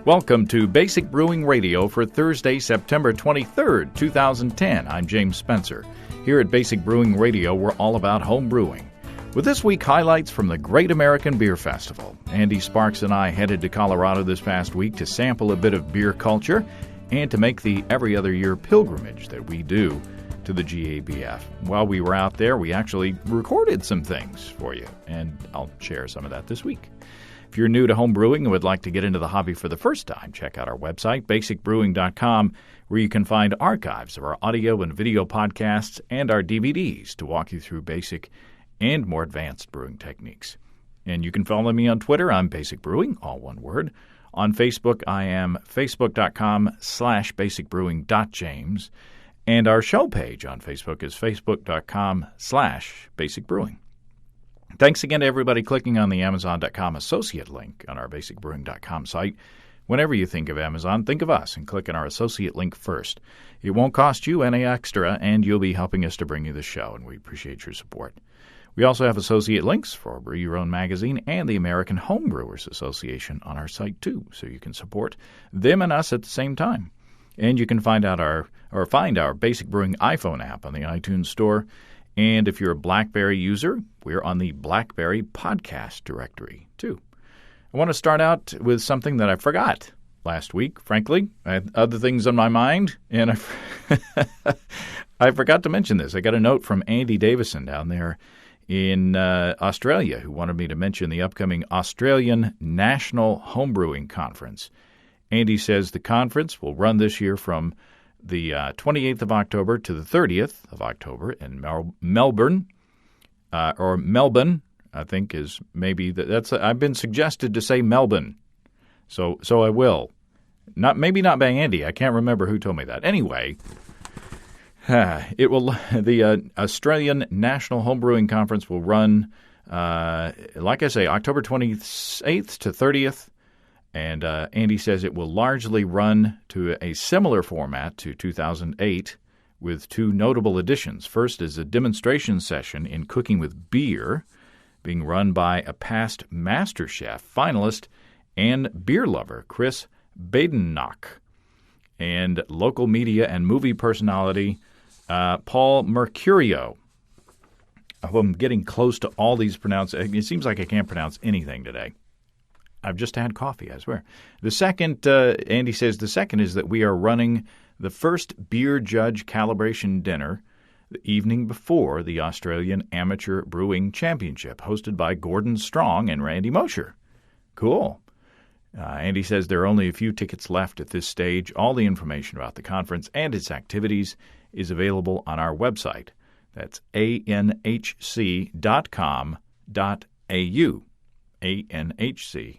Welcome to Basic Brewing Radio for Thursday, September 23rd, 2010. I'm James Spencer. Here at Basic Brewing Radio, we're all about home brewing. With this week, highlights from the Great American Beer Festival. Andy Sparks and I headed to Colorado this past week to sample a bit of beer culture and to make the every other year pilgrimage that we do to the GABF. While we were out there, we actually recorded some things for you, and I'll share some of that this week. If you're new to home brewing and would like to get into the hobby for the first time, check out our website, basicbrewing.com, where you can find archives of our audio and video podcasts and our DVDs to walk you through basic and more advanced brewing techniques. And you can follow me on Twitter. I'm Basic Brewing, all one word. On Facebook, I am facebook.com/basicbrewing.james. And our show page on Facebook is facebook.com/basicbrewing. Thanks again to everybody clicking on the Amazon.com associate link on our basicbrewing.com site. Whenever you think of Amazon, think of us and click on our associate link first. It won't cost you any extra, and you'll be helping us to bring you the show, and we appreciate your support. We also have associate links for Brew Your Own magazine and the American Home Brewers Association on our site, too, so you can support them and us at the same time. And you can find our Basic Brewing iPhone app on the iTunes Store. And if you're a BlackBerry user, we're on the BlackBerry podcast directory, too. I want to start out with something that I forgot last week, frankly. I had other things on my mind, and I forgot to mention this. I got a note from Andy Davison down there in Australia who wanted me to mention the upcoming Australian National Homebrewing Conference. Andy says the conference will run this year from the 28th of October to the 30th of October in Melbourne, or Melbourne, I think is maybe that's. I've been suggested to say Melbourne, so I will. Maybe not by Andy. I can't remember who told me that. Anyway, it will. The Australian National Homebrewing Conference will run, like I say, October 28th to 30th. And Andy says it will largely run to a similar format to 2008 with two notable additions. First is a demonstration session in cooking with beer being run by a past MasterChef finalist and beer lover, Chris Badenoch, and local media and movie personality Paul Mercurio. I hope I'm getting close to all these pronounce. It seems like I can't pronounce anything today. I've just had coffee, I swear. The second, Andy says, the second is that we are running the first beer judge calibration dinner the evening before the Australian Amateur Brewing Championship, hosted by Gordon Strong and Randy Mosher. Cool. Andy says there are only a few tickets left at this stage. All the information about the conference and its activities is available on our website. That's anhc.com.au. anhc.com.au.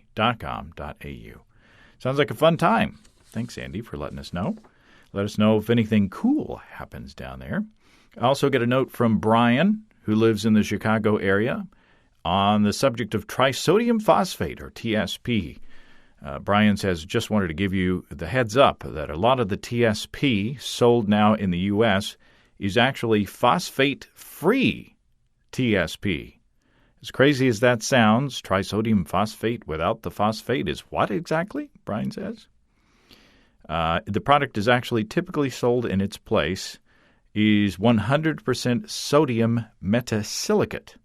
Sounds like a fun time. Thanks, Andy, for letting us know. Let us know if anything cool happens down there. I also get a note from Brian, who lives in the Chicago area, on the subject of trisodium phosphate, or TSP. Brian says, just wanted to give you the heads up that a lot of the TSP sold now in the U.S. is actually phosphate-free TSP. As crazy as that sounds, trisodium phosphate without the phosphate is what exactly? Brian says. The product is actually typically sold in its place is 100% sodium metasilicate,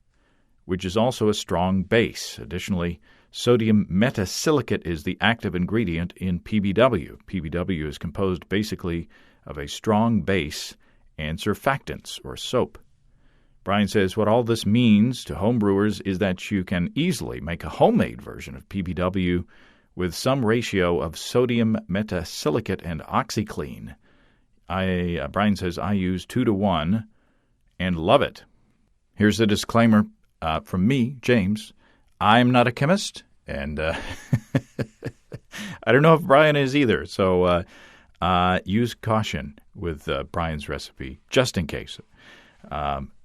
which is also a strong base. Additionally, sodium metasilicate is the active ingredient in PBW. PBW is composed basically of a strong base and surfactants, or soap. Brian says what all this means to homebrewers is that you can easily make a homemade version of PBW with some ratio of sodium metasilicate and OxyClean. Brian says I use 2-to-1 and love it. Here's the disclaimer from me, James. I'm not a chemist, and I don't know if Brian is either, so use caution with Brian's recipe, just in case.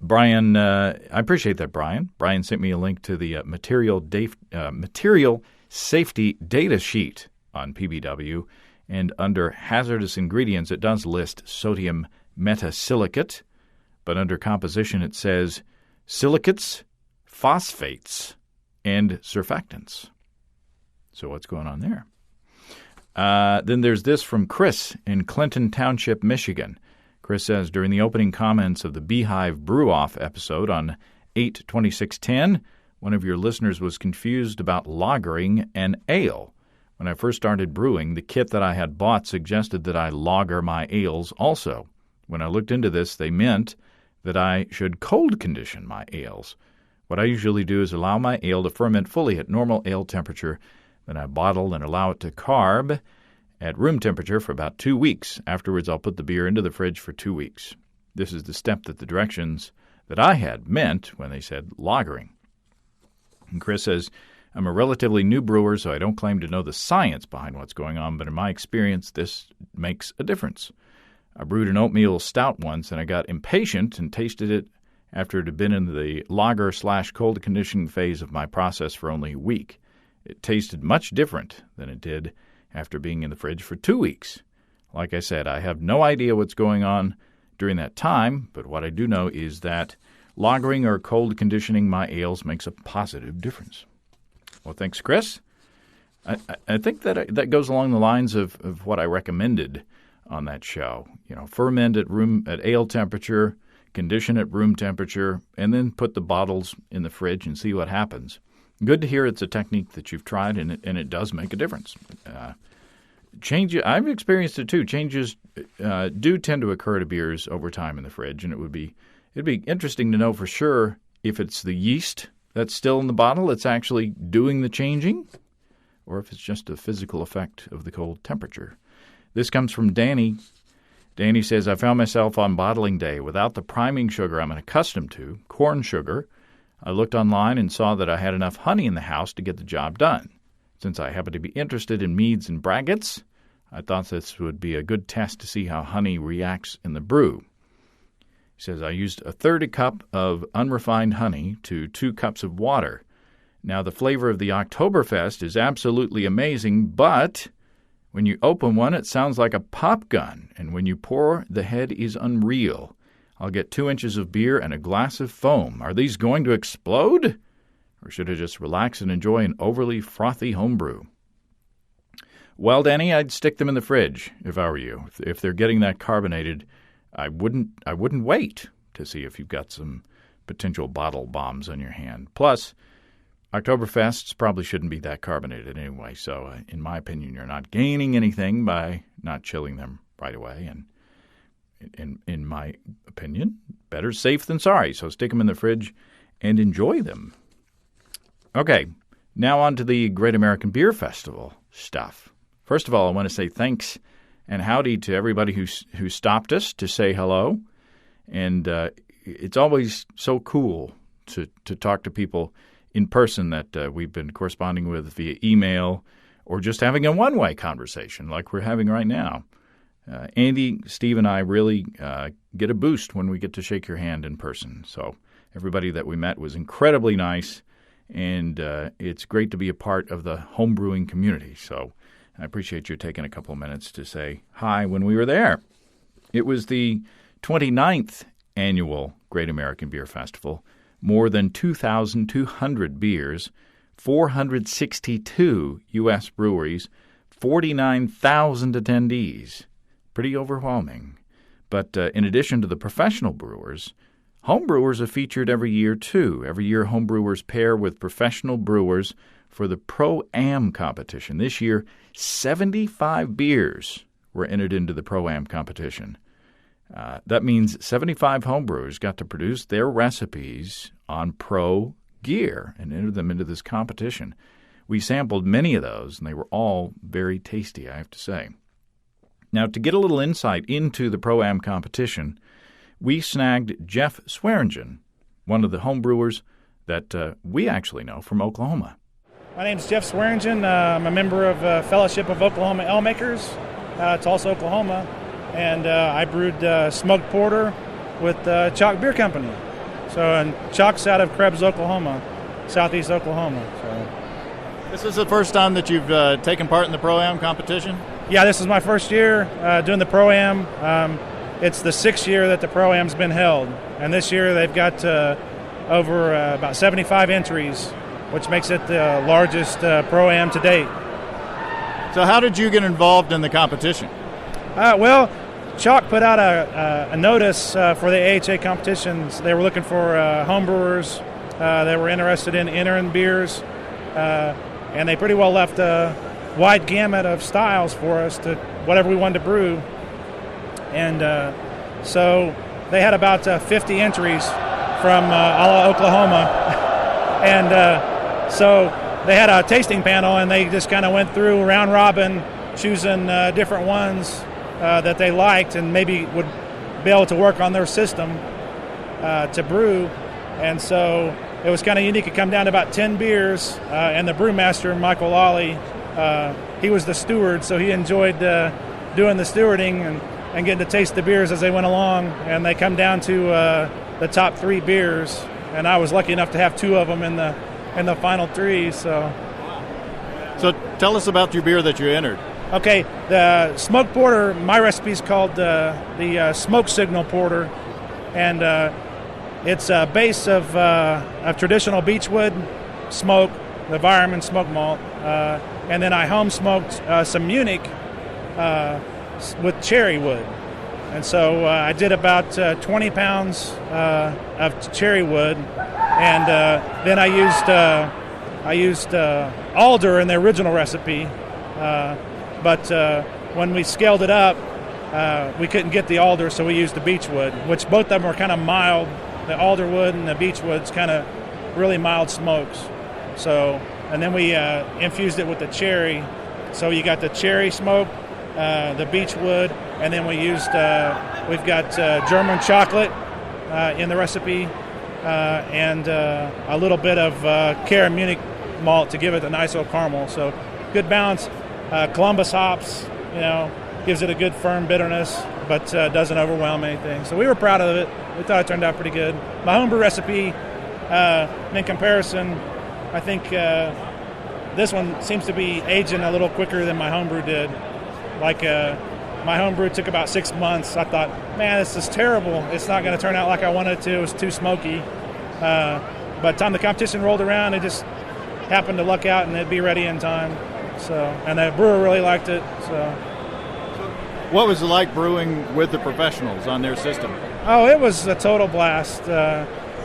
Brian, I appreciate that, Brian. Brian sent me a link to the material safety data sheet on PBW, and under hazardous ingredients, it does list sodium metasilicate, but under composition it says silicates, phosphates, and surfactants. So what's going on there? Then there's this from Chris in Clinton Township, Michigan. Chris says, during the opening comments of the Beehive Brew-Off episode on 8/26/10, one of your listeners was confused about lagering an ale. When I first started brewing, the kit that I had bought suggested that I lager my ales also. When I looked into this, they meant that I should cold condition my ales. What I usually do is allow my ale to ferment fully at normal ale temperature, then I bottle and allow it to carb at room temperature for about 2 weeks. Afterwards, I'll put the beer into the fridge for 2 weeks. This is the step that the directions that I had meant when they said lagering. And Chris says, I'm a relatively new brewer, so I don't claim to know the science behind what's going on, but in my experience, this makes a difference. I brewed an oatmeal stout once, and I got impatient and tasted it after it had been in the lager/cold conditioning phase of my process for only a week. It tasted much different than it did after being in the fridge for 2 weeks. Like I said, I have no idea what's going on during that time, but what I do know is that lagering or cold conditioning my ales makes a positive difference. Well, thanks, Chris. I think that goes along the lines of what I recommended on that show. Ferment at ale temperature, condition at room temperature, and then put the bottles in the fridge and see what happens. Good to hear it's a technique that you've tried, and it does make a difference. I've experienced it too. Changes do tend to occur to beers over time in the fridge, and it'd be interesting to know for sure if it's the yeast that's still in the bottle that's actually doing the changing, or if it's just a physical effect of the cold temperature. This comes from Danny. Danny says, I found myself on bottling day without the priming sugar I'm accustomed to, corn sugar. I looked online and saw that I had enough honey in the house to get the job done. Since I happen to be interested in meads and braggots, I thought this would be a good test to see how honey reacts in the brew. He says, I used a third a cup of unrefined honey to 2 cups of water. Now, the flavor of the Oktoberfest is absolutely amazing, but when you open one, it sounds like a pop gun, and when you pour, the head is unreal. I'll get 2 inches of beer and a glass of foam. Are these going to explode? Or should I just relax and enjoy an overly frothy homebrew? Well, Danny, I'd stick them in the fridge if I were you. If they're getting that carbonated, I wouldn't wait to see if you've got some potential bottle bombs on your hand. Plus, Oktoberfests probably shouldn't be that carbonated anyway, so in my opinion, you're not gaining anything by not chilling them right away, and in my opinion, better safe than sorry. So stick them in the fridge and enjoy them. Okay, now on to the Great American Beer Festival stuff. First of all, I want to say thanks and howdy to everybody who stopped us to say hello. And it's always so cool to talk to people in person that we've been corresponding with via email or just having a one-way conversation like we're having right now. Andy, Steve, and I really get a boost when we get to shake your hand in person. So everybody that we met was incredibly nice, and it's great to be a part of the homebrewing community. So I appreciate you taking a couple of minutes to say hi when we were there. It was the 29th annual Great American Beer Festival. More than 2,200 beers, 462 U.S. breweries, 49,000 attendees. Pretty overwhelming. But in addition to the professional brewers, home brewers are featured every year, too. Every year, home brewers pair with professional brewers for the Pro-Am competition. This year, 75 beers were entered into the Pro-Am competition. That means 75 homebrewers got to produce their recipes on pro gear and enter them into this competition. We sampled many of those, and they were all very tasty, I have to say. Now, to get a little insight into the Pro-Am competition, we snagged Jeff Swearingen, one of the homebrewers that we actually know from Oklahoma. My name's Jeff Swearingen. I'm a member of Fellowship of Oklahoma Ale Makers. It's also Oklahoma. And I brewed smoked porter with Chalk Beer Company. And Chalk's out of Krebs, Oklahoma, southeast Oklahoma. So. This is the first time that you've taken part in the Pro-Am competition? Yeah, this is my first year doing the Pro-Am. It's the 6th year that the Pro-Am's been held. And this year they've got over about 75 entries, which makes it the largest Pro-Am to date. So how did you get involved in the competition? Well, Chalk put out a notice for the AHA competitions. They were looking for homebrewers. They were interested in entering beers, and they pretty well left a wide gamut of styles for us to whatever we wanted to brew. And so they had about 50 entries from all of Oklahoma. And so they had a tasting panel, and they just kind of went through round robin, choosing different ones that they liked and maybe would be able to work on their system to brew. And so it was kind of unique. It come down to about 10 beers, and the brewmaster, Michael Lawley, he was the steward, so he enjoyed doing the stewarding and getting to taste the beers as they went along. And they come down to the top 3 beers, and I was lucky enough to have 2 of them in the final 3. So tell us about your beer that you entered. Okay, the smoke porter, my recipe is called the Smoke Signal Porter, and it's a base of traditional beechwood smoke, the Vireman smoke malt, and then I home smoked some Munich with cherry wood. And so I did about 20 pounds of cherry wood, and then I used alder in the original recipe. But when we scaled it up, we couldn't get the alder, so we used the beechwood, which both of them were kind of mild. The alderwood and the beechwood's kind of really mild smokes. So, and then we infused it with the cherry. So you got the cherry smoke, the beechwood, and then we've got German chocolate in the recipe, and a little bit of Cara Munich malt to give it a nice old caramel. So good balance. Columbus hops, gives it a good firm bitterness, but doesn't overwhelm anything. So we were proud of it. We thought it turned out pretty good. My homebrew recipe, in comparison, I think this one seems to be aging a little quicker than my homebrew did. Like my homebrew took about 6 months. I thought, man, this is terrible. It's not going to turn out like I wanted it to. It was too smoky. By the time the competition rolled around, it just happened to luck out and it'd be ready in time. So, and the brewer really liked it. So, what was it like brewing with the professionals on their system? Oh, it was a total blast.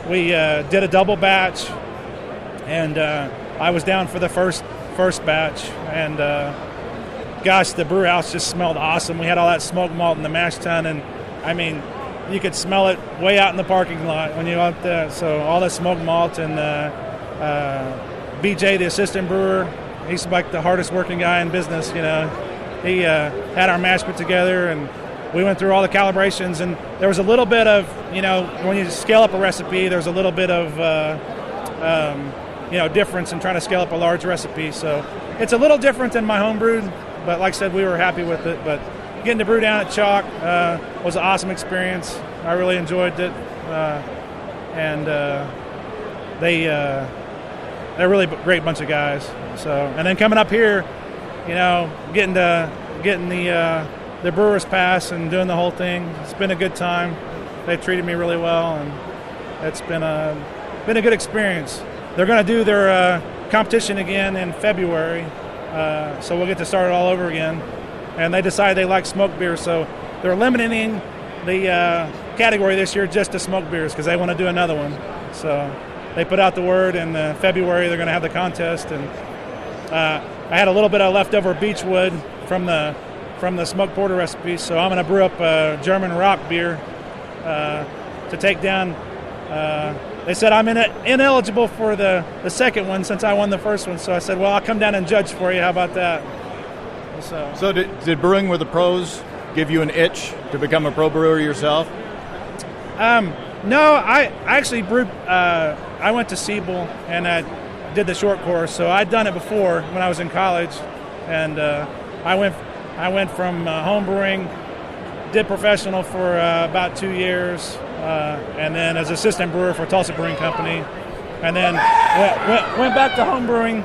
We did a double batch, and I was down for the first batch. And gosh, the brew house just smelled awesome. We had all that smoked malt in the mash tun, and I mean, you could smell it way out in the parking lot when you went out there. So all the smoked malt, and BJ, the assistant brewer. He's like the hardest working guy in business, He had our mash put together, and we went through all the calibrations, and there was a little bit of, when you scale up a recipe, there's a little bit of, difference in trying to scale up a large recipe. So it's a little different than my home brewed, but like I said, we were happy with it. But getting to brew down at Chalk was an awesome experience. I really enjoyed it, and they're a really great bunch of guys. So, and then coming up here, getting the Brewers Pass and doing the whole thing, it's been a good time. They've treated me really well, and it's been a good experience. They're going to do their competition again in February, so we'll get to start it all over again. And they decided they like smoked beer, so they're limiting the category this year just to smoked beers because they want to do another one. So they put out the word in February they're going to have the contest, and I had a little bit of leftover beechwood from the smoked porter recipe, so I'm going to brew up a German rock beer to take down. They said I'm ineligible for the second one since I won the first one, so I said, well, I'll come down and judge for you. How about that? So did brewing with the pros give you an itch to become a pro brewer yourself? No, I actually brewed. I went to Siebel and I did the short course, so I'd done it before when I was in college, and I went from home brewing, did professional for about 2 years, and then as assistant brewer for Tulsa Brewing Company, and then went back to home brewing,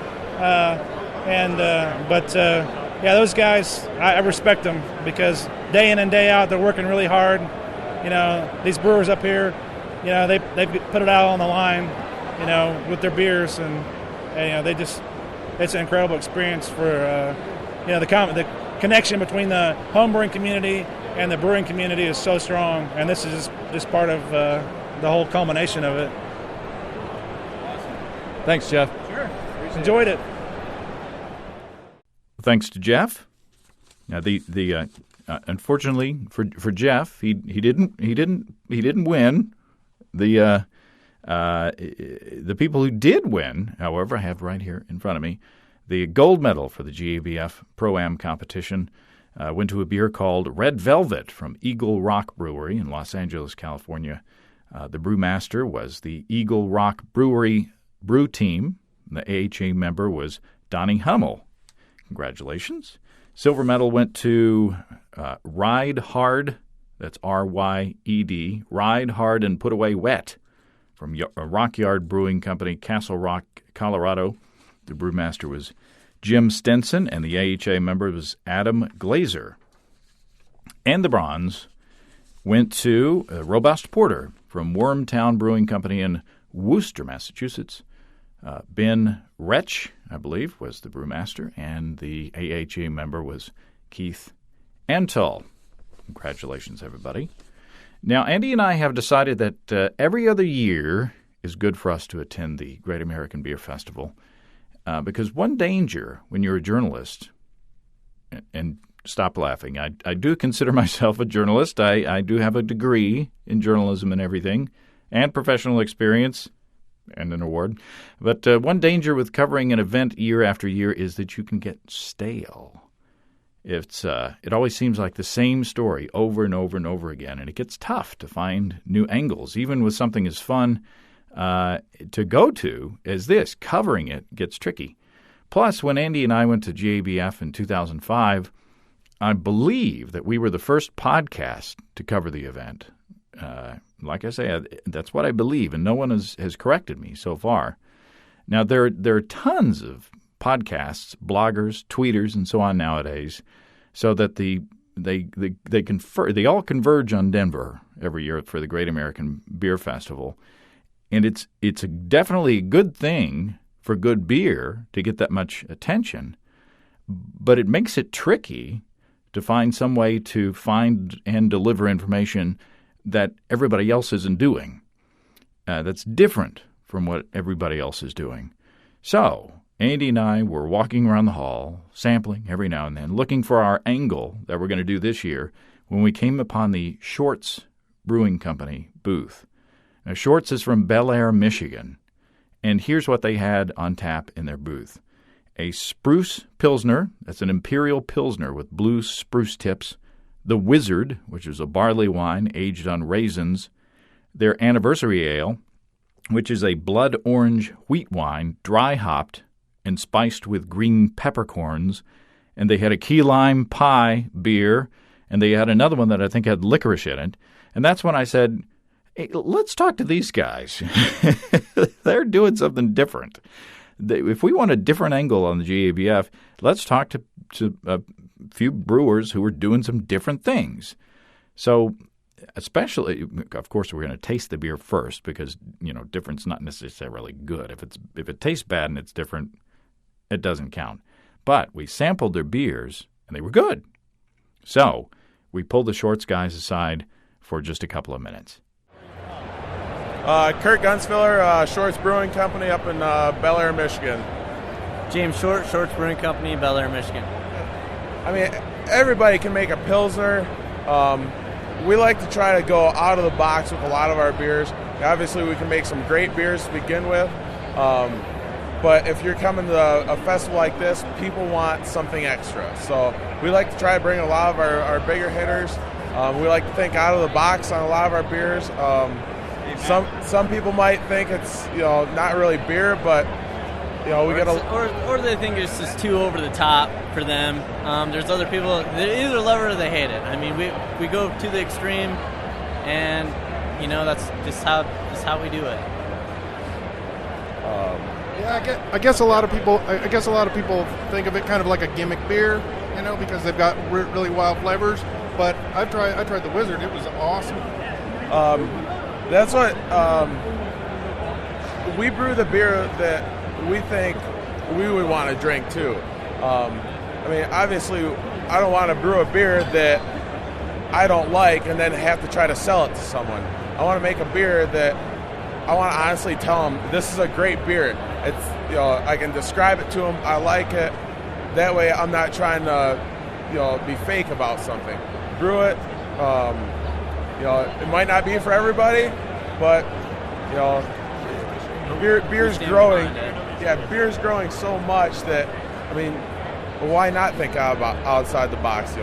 but those guys, I respect them because day in and day out they're working really hard. These brewers up here, they put it out on the line, with their beers, and it's an incredible experience for the connection between the home brewing community and the brewing community is so strong, and this is just part of the whole culmination of it. Thanks, Jeff. Sure. Enjoyed it. Thanks to Jeff. Now, the unfortunately for Jeff, he didn't win. The people who did win, however, I have right here in front of me, the gold medal for the GABF Pro-Am competition went to a beer called Red Velvet from Eagle Rock Brewery in Los Angeles, California. The brewmaster was the Eagle Rock Brewery brew team. The AHA member was Donnie Hummel. Congratulations. Silver medal went to Ride Hard, that's R-Y-E-D, Ride Hard and Put Away Wet from Rock Yard Brewing Company, Castle Rock, Colorado. The brewmaster was Jim Stenson, and the AHA member was Adam Glazer. And the bronze went to Robust Porter from Wormtown Brewing Company in Worcester, Massachusetts. Ben Retch, I believe, was the brewmaster, and the AHA member was Keith Antal. Congratulations, everybody. Now, Andy and I have decided that every other year is good for us to attend the Great American Beer Festival because one danger when you're a journalist, and stop laughing, I do consider myself a journalist. I do have a degree in journalism and everything, and professional experience, and an award. But one danger with covering an event year after year is that you can get stale. It always seems like the same story over and over and over again, and it gets tough to find new angles. Even with something as fun to go to as this, covering it gets tricky. Plus, when Andy and I went to GABF in 2005, I believe that we were the first podcast to cover the event. Like I say, that's what I believe, and no one has corrected me so far. Now, there are tons of podcasts, bloggers, tweeters, and so on nowadays, so that they all converge on Denver every year for the Great American Beer Festival, and it's definitely a good thing for good beer to get that much attention, but it makes it tricky to find some way to find and deliver information that everybody else isn't doing. That's different from what everybody else is doing. So Andy and I were walking around the hall, sampling every now and then, looking for our angle that we're going to do this year, when we came upon the Shorts Brewing Company booth. Now, Shorts is from Bel Air, Michigan, and here's what they had on tap in their booth. A Spruce Pilsner, that's an Imperial Pilsner with blue spruce tips. The Wizard, which is a barley wine aged on raisins. Their Anniversary Ale, which is a blood orange wheat wine, dry hopped and spiced with green peppercorns. And they had a key lime pie beer, and they had another one that I think had licorice in it. And that's when I said, hey, let's talk to these guys. They're doing something different. If we want a different angle on the GABF, let's talk to a few brewers who are doing some different things. So especially, of course, we're going to taste the beer first because, different's not necessarily good. If it tastes bad and it's different, it doesn't count. But we sampled their beers, and they were good. So we pulled the Shorts guys aside for just a couple of minutes. Kurt Gunsfiller, Shorts Brewing Company up in Bel Air, Michigan. James Short, Shorts Brewing Company, Bel Air, Michigan. I mean, everybody can make a Pilsner. We like to try to go out of the box with a lot of our beers. Obviously, we can make some great beers to begin with. But if you're coming to a festival like this, people want something extra. So we like to try to bring a lot of our bigger hitters. We like to think out of the box on a lot of our beers. Some people might think it's not really beer, but we get or they think it's just too over the top for them. There's other people they either love it or they hate it. I mean, we go to the extreme, and that's just how we do it. I guess a lot of people think of it kind of like a gimmick beer, because they've got really wild flavors. But I tried the Wizard. It was awesome. That's what we brew the beer that we think we would want to drink too. I mean, obviously, I don't want to brew a beer that I don't like and then have to try to sell it to someone. I want to make a beer that I want to honestly tell them, this is a great beer. It's, I can describe it to them. I like it. That way, I'm not trying to, be fake about something. Brew it. It might not be for everybody, but beer's growing. Yeah, beer's growing so much that, I mean, why not think about outside the box?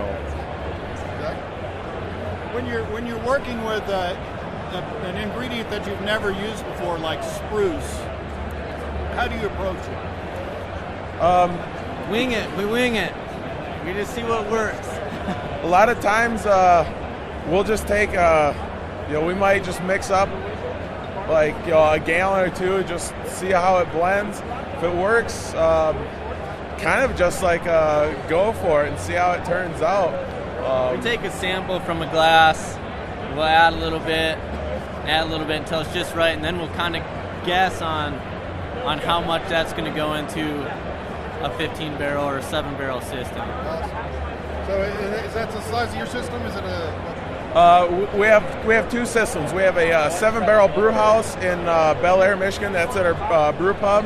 When you're working with an ingredient that you've never used before, like spruce, how do you approach it? Wing it. We wing it. We just see what works. A lot of times, we'll just take, we might just mix up like a gallon or two, just see how it blends. If it works, kind of just like go for it and see how it turns out. We take a sample from a glass. We'll add a little bit until it's just right, and then we'll kind of guess on how much that's going to go into a 15-barrel or a 7-barrel system. Awesome. So is that the size of your system? Is it a... We have two systems. We have a 7-barrel brew house in Bel Air, Michigan. That's at our brew pub.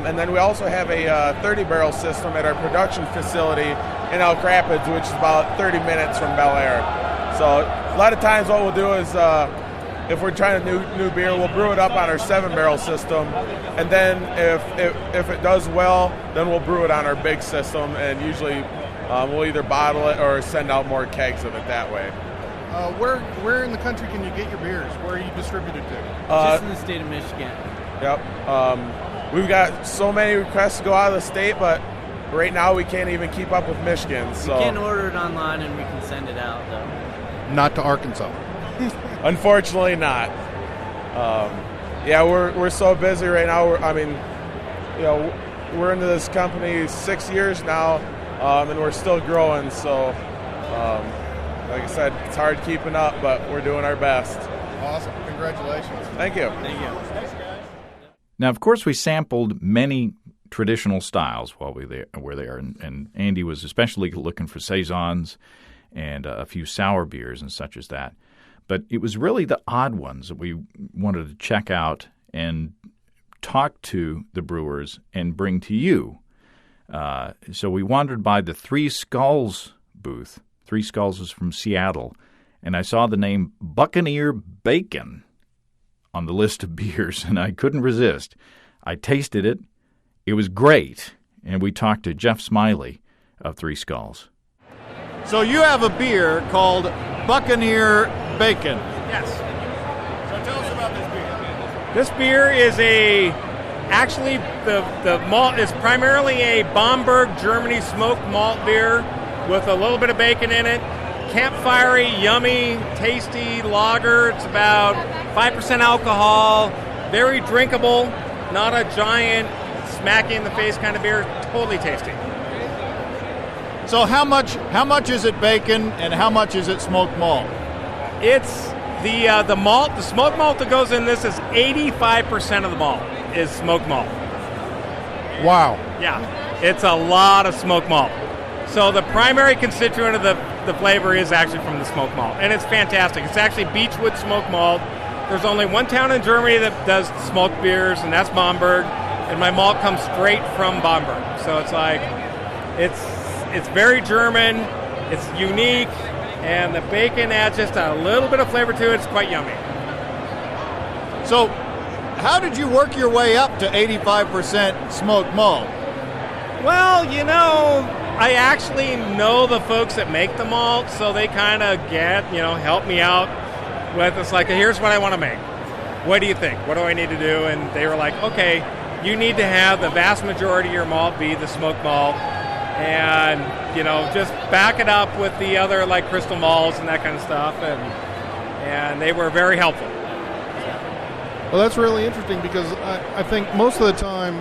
And then we also have a 30-barrel system at our production facility in Elk Rapids, which is about 30 minutes from Bel Air. So a lot of times what we'll do is if we're trying a new beer, we'll brew it up on our 7-barrel system. And then if it does well, then we'll brew it on our big system. And usually we'll either bottle it or send out more kegs of it that way. Where in the country can you get your beers? Where are you distributed to? Just in the state of Michigan. Yep. We've got so many requests to go out of the state, but right now we can't even keep up with Michigan. So we can order it online and we can send it out, though. Not to Arkansas. Unfortunately not. We're so busy right now. We're into this company 6 years now, and we're still growing. So, like I said, it's hard keeping up, but we're doing our best. Awesome. Congratulations. Thank you. Thank you. Now, of course, we sampled many traditional styles while we were there, and Andy was especially looking for saisons and a few sour beers and such as that. But it was really the odd ones that we wanted to check out and talk to the brewers and bring to you. So we wandered by the Three Skulls booth. Three Skulls is from Seattle, and I saw the name Buccaneer Bacon on the list of beers, and I couldn't resist. I tasted it. It was great, and we talked to Jeff Smiley of Three Skulls. So you have a beer called Buccaneer Bacon. Yes. So tell us about this beer. This beer is actually the malt is primarily a Bamberg, Germany smoked malt beer with a little bit of bacon in it. Campfirey, yummy, tasty lager. It's about 5% alcohol. Very drinkable. Not a giant smack you in the face kind of beer. Totally tasty. So how much is it bacon and how much is it smoked malt? It's the malt. The smoked malt that goes in this is 85% of the malt is smoked malt. Wow. Yeah, it's a lot of smoked malt. So the primary constituent of the flavor is actually from the smoked malt, and it's fantastic. It's actually Beechwood smoked malt. There's only one town in Germany that does smoked beers, and that's Bamberg. And my malt comes straight from Bamberg, so it's like it's very German. It's unique, and the bacon adds just a little bit of flavor to it. It's quite yummy. So, how did you work your way up to 85% smoked malt? Well, I actually know the folks that make the malt, so they kind of help me out with, it's like, here's what I want to make. What do you think? What do I need to do? And they were like, okay, you need to have the vast majority of your malt be the smoked malt, and, just back it up with the other, like, crystal malts and that kind of stuff, and they were very helpful. Well, that's really interesting because I think most of the time,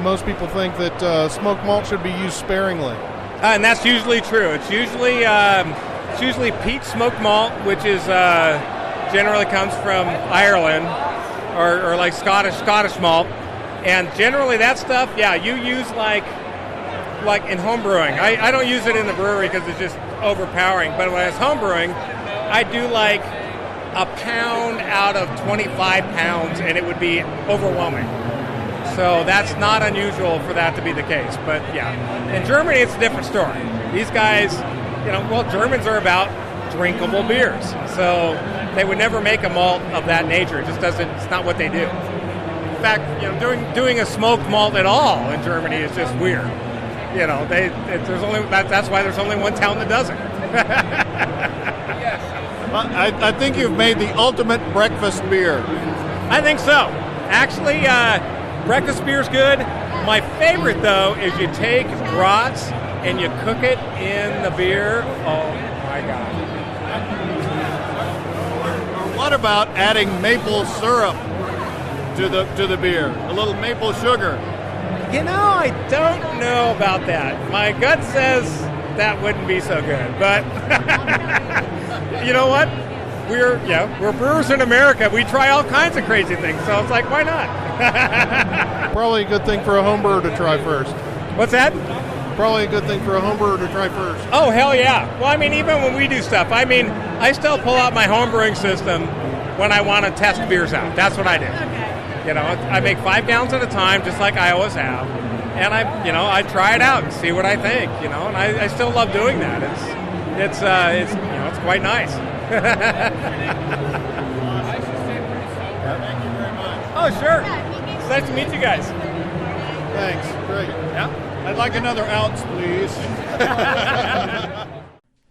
most people think that smoked malt should be used sparingly. And that's usually true. It's usually peat smoked malt, which is generally comes from Ireland or like Scottish malt. And generally that stuff, you use like like in home brewing. I don't use it in the brewery because it's just overpowering. But when I was home brewing, I do like a pound out of 25 pounds, and it would be overwhelming. So that's not unusual for that to be the case. But yeah, in Germany, it's a different story. These guys, Germans are about drinkable beers. So they would never make a malt of that nature. It just doesn't, it's not what they do. In fact, doing a smoked malt at all in Germany is just weird. That's why there's only one town that does it. I think you've made the ultimate breakfast beer. I think so. Actually, breakfast beer's good. My favorite, though, is you take brats and you cook it in the beer. Oh, my God. Or what about adding maple syrup to the beer? A little maple sugar. I don't know about that. My gut says that wouldn't be so good. But you know what? We're brewers in America. We try all kinds of crazy things. So it's like, why not? Probably a good thing for a home brewer to try first. What's that? Probably a good thing for a home brewer to try first. Oh, hell yeah. Well, even when we do stuff, I still pull out my home brewing system when I want to test beers out. That's what I do. I make 5 gallons at a time, just like I always have. And I try it out and see what I think, and I still love doing that. It's quite nice. Thank you very much. Oh, sure. It's nice to meet you guys. Thanks. Great. Yeah. I'd like another ounce, please.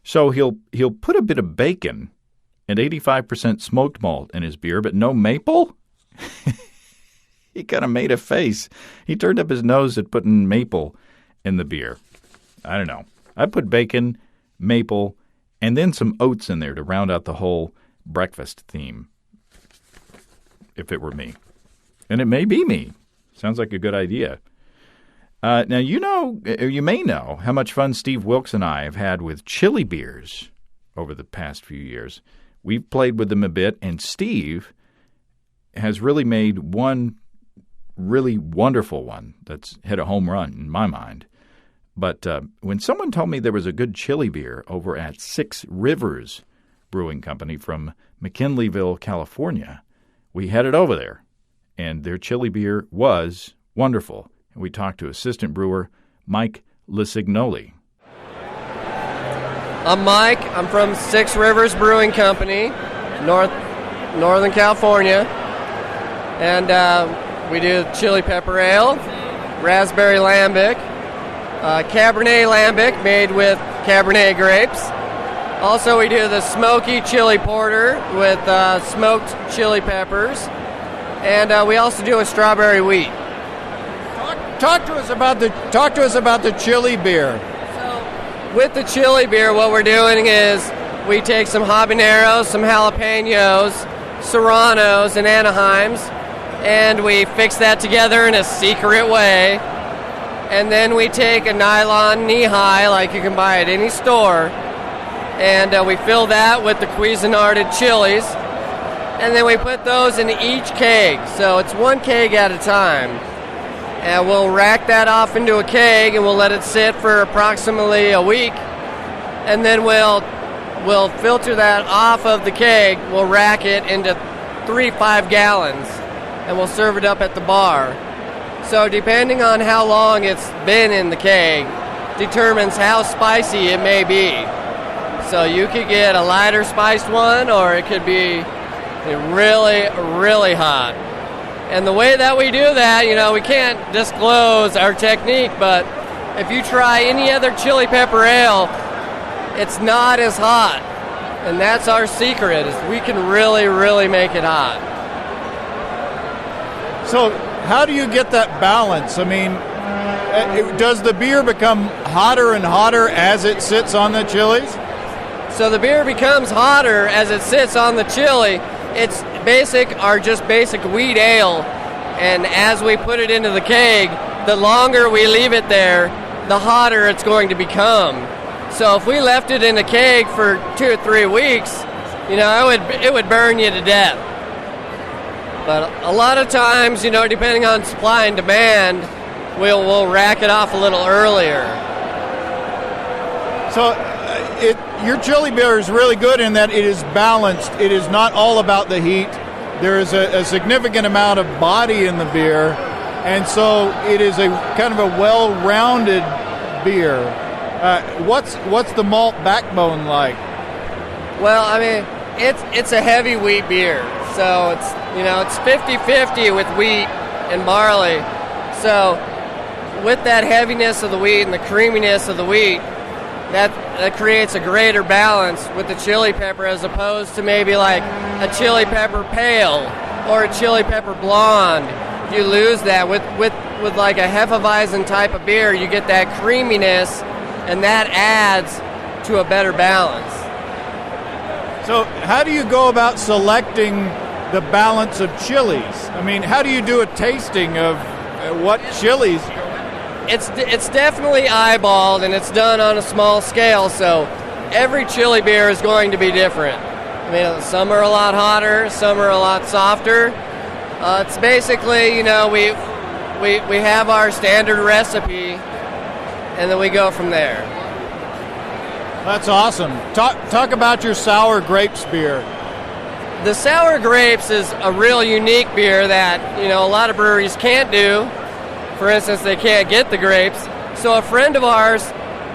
So he'll put a bit of bacon and 85% smoked malt in his beer, but no maple? He kind of made a face. He turned up his nose at putting maple in the beer. I don't know. I put bacon, maple, and then some oats in there to round out the whole breakfast theme, if it were me. And it may be me. Sounds like a good idea. Now, you may know how much fun Steve Wilkes and I have had with chili beers over the past few years. We've played with them a bit, and Steve has really made one really wonderful one that's hit a home run in my mind. But when someone told me there was a good chili beer over at Six Rivers Brewing Company from McKinleyville, California, we headed over there, and their chili beer was wonderful. And we talked to assistant brewer Mike Lisignoli. I'm Mike. I'm from Six Rivers Brewing Company, Northern California. And we do chili pepper ale, raspberry lambic, Cabernet lambic made with Cabernet grapes. Also, we do the smoky chili porter with smoked chili peppers. And we also do a strawberry wheat. Talk to us about the chili beer. With the chili beer, what we're doing is we take some habaneros, some jalapenos, serranos, and Anaheims, and we fix that together in a secret way. And then we take a nylon knee-high, like you can buy at any store, and we fill that with the Cuisinarted chilies, and then we put those in each keg. So it's one keg at a time. And we'll rack that off into a keg, and we'll let it sit for approximately a week. And then we'll filter that off of the keg. We'll rack it into 3 5-gallons, and we'll serve it up at the bar. So depending on how long it's been in the keg determines how spicy it may be. So you could get a lighter spiced one, or it could be really, really hot. And the way that we do that, we can't disclose our technique, but if you try any other chili pepper ale, it's not as hot. And that's our secret, is we can really, really make it hot. So how do you get that balance? Does the beer become hotter and hotter as it sits on the chilies? So the beer becomes hotter as it sits on the chili. It's basic wheat ale, and as we put it into the keg, the longer we leave it there, the hotter it's going to become. So if we left it in a keg for 2 or 3 weeks, it would burn you to death. But a lot of times, depending on supply and demand, we'll rack it off a little earlier. So your chili beer is really good in that it is balanced. It is not all about the heat. There is a significant amount of body in the beer, and so it is a kind of a well-rounded beer. What's the malt backbone like? Well, I mean, it's a heavy wheat beer, so it's 50-50 with wheat and barley. So with that heaviness of the wheat and the creaminess of the wheat, that creates a greater balance with the chili pepper as opposed to maybe like a chili pepper pale or a chili pepper blonde. You lose that with like a Hefeweizen type of beer. You get that creaminess, and that adds to a better balance. So how do you go about selecting the balance of chilies? I mean, how do you do a tasting of what chilies? It's definitely eyeballed, and it's done on a small scale, so every chili beer is going to be different. I mean, some are a lot hotter, some are a lot softer. It's basically, we have our standard recipe, and then we go from there. That's awesome. Talk about your sour grapes beer. The sour grapes is a real unique beer that, a lot of breweries can't do. For instance, they can't get the grapes. So a friend of ours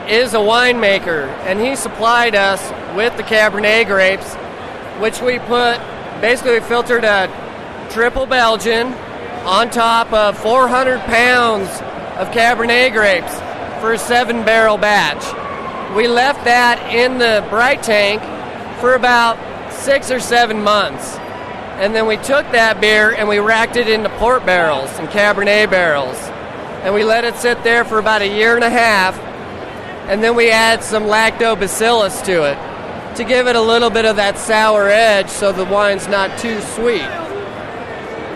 is a winemaker, and he supplied us with the Cabernet grapes, which we filtered a triple Belgian on top of 400 pounds of Cabernet grapes for a 7-barrel batch. We left that in the bright tank for about 6 or 7 months. And then we took that beer and we racked it into port barrels and Cabernet barrels. And we let it sit there for about 1.5 years. And then we add some lactobacillus to it to give it a little bit of that sour edge so the wine's not too sweet.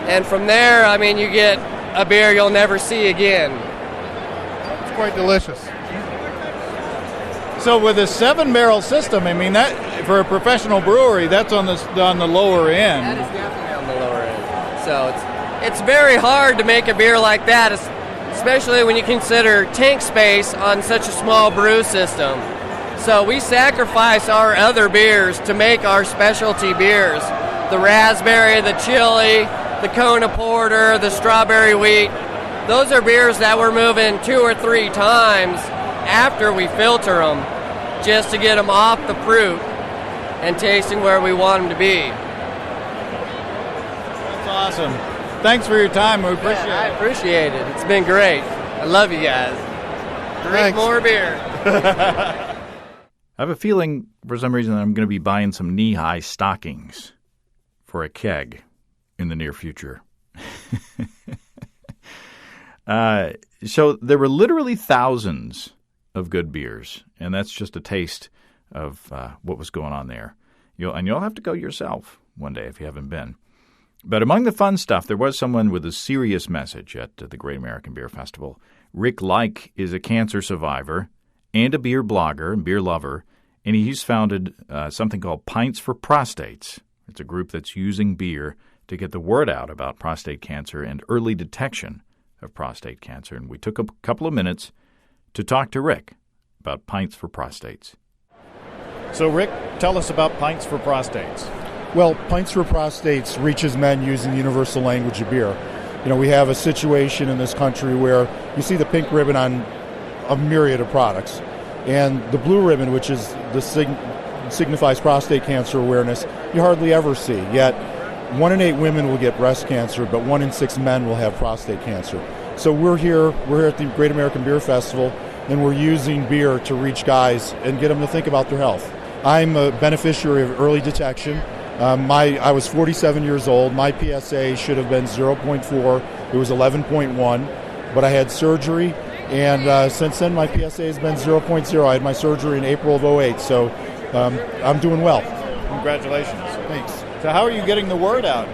And from there, I mean, you get a beer you'll never see again. It's quite delicious. So with a 7-barrel system, I mean, that for a professional brewery, that's on the lower end. That is definitely on the lower end. So it's very hard to make a beer like that, especially when you consider tank space on such a small brew system. So we sacrifice our other beers to make our specialty beers. The raspberry, the chili, the Kona porter, the strawberry wheat. Those are beers that we're moving 2 or 3 times after we filter them, just to get them off the fruit and tasting where we want them to be. That's awesome. Thanks for your time. We appreciate it. I appreciate it. It's been great. I love you guys. Drink more beer. I have a feeling, for some reason, that I'm going to be buying some knee-high stockings for a keg in the near future. So there were literally thousands of good beers, and that's just a taste of what was going on there. You'll have to go yourself one day if you haven't been. But among the fun stuff, there was someone with a serious message at the Great American Beer Festival. Rick Like is a cancer survivor and a beer blogger and beer lover, and he's founded something called Pints for Prostates. It's a group that's using beer to get the word out about prostate cancer and early detection of prostate cancer. And we took a couple of minutes to talk to Rick about Pints for Prostates. So, Rick, tell us about Pints for Prostates. Well, Pints for Prostates reaches men using the universal language of beer. We have a situation in this country where you see the pink ribbon on a myriad of products, and the blue ribbon, which is signifies prostate cancer awareness, you hardly ever see. Yet 1 in 8 women will get breast cancer, but 1 in 6 men will have prostate cancer. So we're here at the Great American Beer Festival, and we're using beer to reach guys and get them to think about their health. I'm a beneficiary of early detection. I was 47 years old. My PSA should have been 0.4. It was 11.1, but I had surgery, and since then my PSA has been 0.0. I had my surgery in April of 2008, so I'm doing well. Congratulations. Thanks. So how are you getting the word out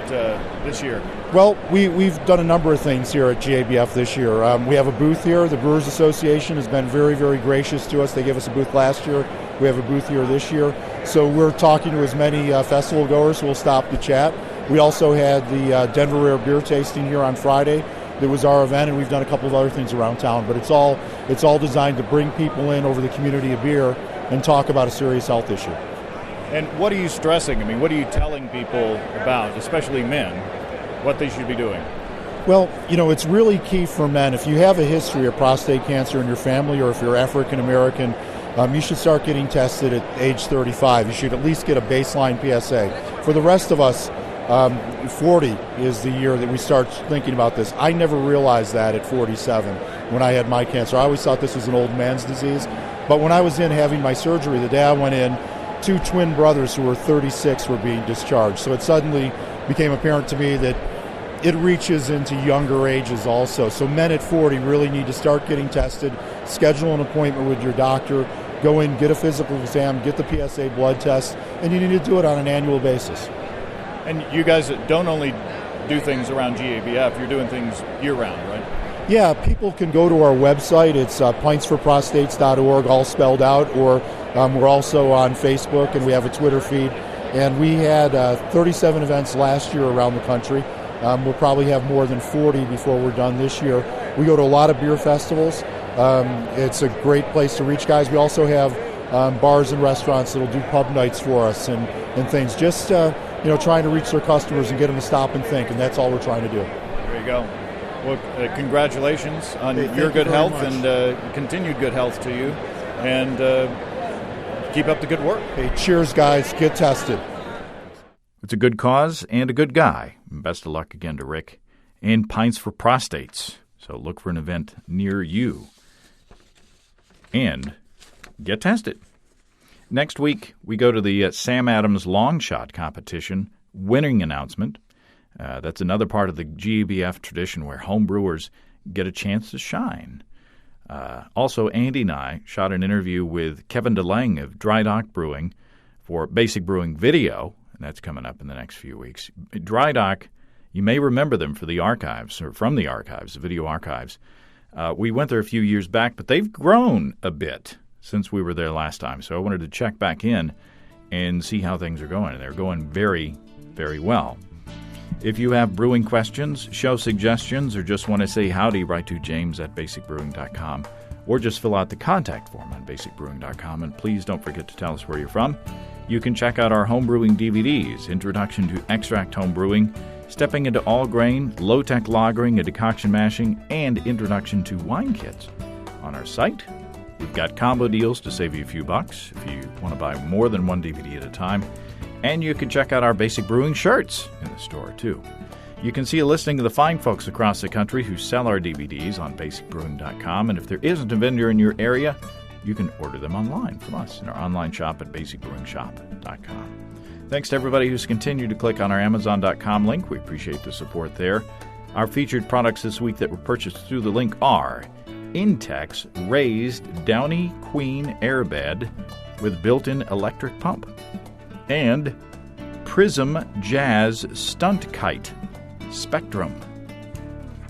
this year? Well, we've done a number of things here at GABF this year. We have a booth here. The Brewers Association has been very, very gracious to us. They gave us a booth last year. We have a booth here this year. So we're talking to as many festival goers who will stop to chat. We also had the Denver Rare Beer Tasting here on Friday. that was our event, and we've done a couple of other things around town. But it's all designed to bring people in over the community of beer and talk about a serious health issue. And what are you stressing? I mean, what are you telling people about, especially men, what they should be doing? Well, it's really key for men. If you have a history of prostate cancer in your family, or if you're African American, you should start getting tested at age 35. You should at least get a baseline PSA. For the rest of us, 40 is the year that we start thinking about this. I never realized that at 47 when I had my cancer. I always thought this was an old man's disease. But when I was in having my surgery, the day I went in, 2 twin brothers who were 36 were being discharged. So it suddenly became apparent to me that it reaches into younger ages also. So men at 40 really need to start getting tested, schedule an appointment with your doctor, go in, get a physical exam, get the PSA blood test, and you need to do it on an annual basis. And you guys don't only do things around GABF, you're doing things year-round, right? Yeah, people can go to our website. It's pintsforprostates.org, all spelled out, or we're also on Facebook, and we have a Twitter feed. And we had 37 events last year around the country. We'll probably have more than 40 before we're done this year. We go to a lot of beer festivals. It's a great place to reach guys. We also have bars and restaurants that will do pub nights for us and things. Just trying to reach their customers and get them to stop and think, and that's all we're trying to do. There you go. Well, congratulations on your good health and continued good health to you, and keep up the good work. Hey, cheers, guys. Get tested. It's a good cause and a good guy. Best of luck again to Rick. And Pints for Prostates. So look for an event near you. And get tested. Next week, we go to the Sam Adams Long Shot Competition winning announcement. That's another part of the GABF tradition where home brewers get a chance to shine. Also, Andy and I shot an interview with Kevin DeLange of Dry Dock Brewing for Basic Brewing Video, and that's coming up in the next few weeks. Dry Dock, you may remember them for the archives, or from the archives, the video archives. We went there a few years back, but they've grown a bit since we were there last time, so I wanted to check back in and see how things are going. They're going very, very well. If you have brewing questions, show suggestions, or just want to say howdy, write to james@basicbrewing.com, or just fill out the contact form on basicbrewing.com. And please don't forget to tell us where you're from. You can check out our homebrewing DVDs, Introduction to Extract Home Brewing, Stepping into All Grain, Low-Tech Lagering and Decoction Mashing, and Introduction to Wine Kits on our site. We've got combo deals to save you a few bucks if you want to buy more than one DVD at a time. And you can check out our Basic Brewing shirts in the store, too. You can see a listing of the fine folks across the country who sell our DVDs on basicbrewing.com. And if there isn't a vendor in your area, you can order them online from us in our online shop at basicbrewingshop.com. Thanks to everybody who's continued to click on our Amazon.com link. We appreciate the support there. Our featured products this week that were purchased through the link are Intex Raised Downy Queen Airbed with built-in electric pump, and Prism Jazz Stunt Kite Spectrum.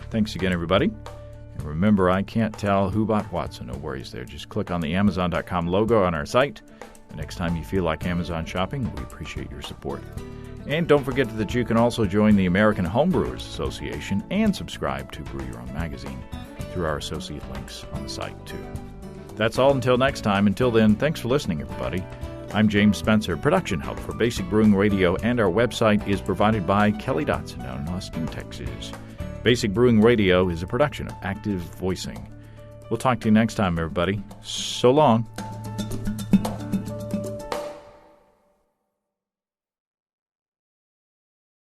Thanks again, everybody. And remember, I can't tell who bought what, so no worries there. Just click on the Amazon.com logo on our site. The next time you feel like Amazon shopping, we appreciate your support. And don't forget that you can also join the American Homebrewers Association and subscribe to Brew Your Own magazine through our associate links on the site, too. That's all until next time. Until then, thanks for listening, everybody. I'm James Spencer. Production help for Basic Brewing Radio and our website is provided by Kelly Dotson down in Austin, Texas. Basic Brewing Radio is a production of Active Voicing. We'll talk to you next time, everybody. So long.